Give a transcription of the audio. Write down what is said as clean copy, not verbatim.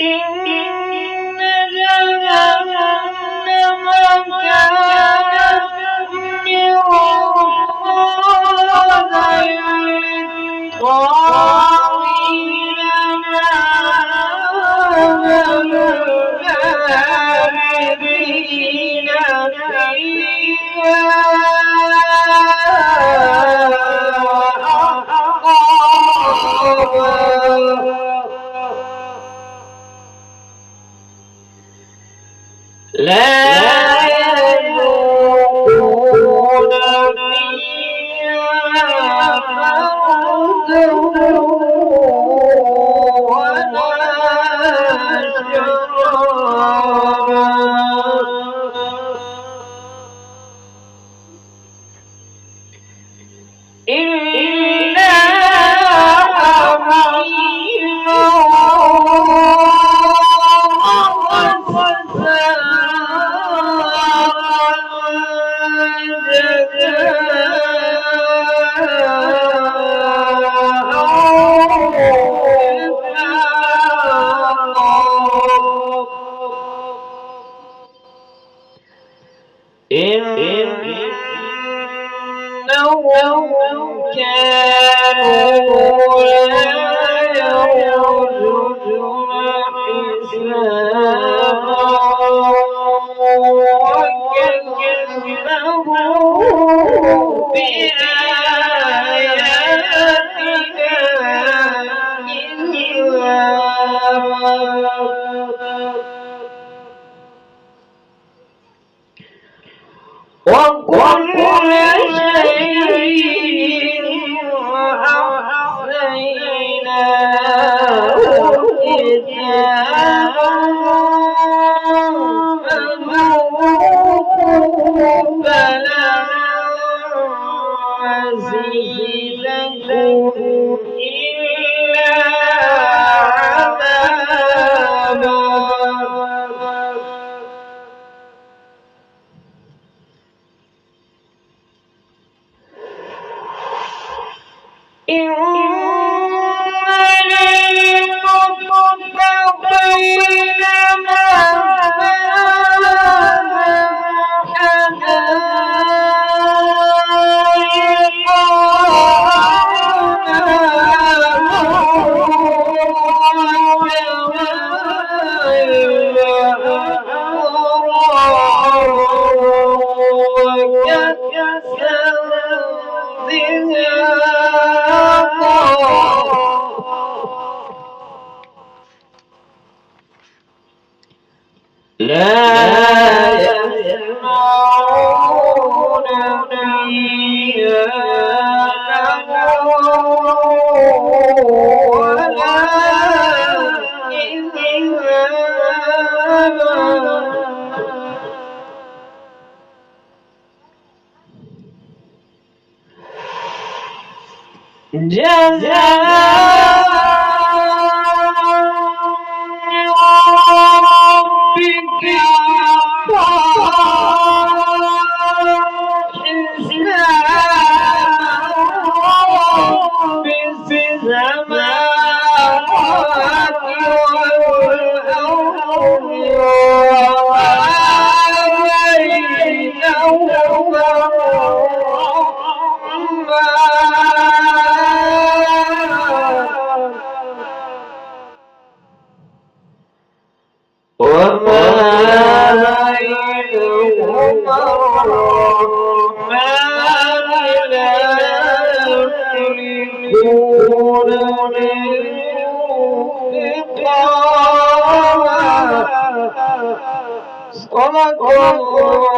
إن جهنم كانت مرصادا للطاغين مآبا لابثين فيها لا يذوقون فيها بردا ولا شرابا إلا حميما إنهم كانوا لا يرجون حسابا وكذبوا بآياتنا وكل شيء أحصيناه كتابا فذوقوا فلن نزيدكم إلا عذابا إن للمتقين مفازا حدائق لا يسمعون فيها لغوا ولا كذابا جزاء من ربك عطاء حسابا رب السماوات والأرض وما بينهما الرحمن لا يملكون منه خطابا صدق الله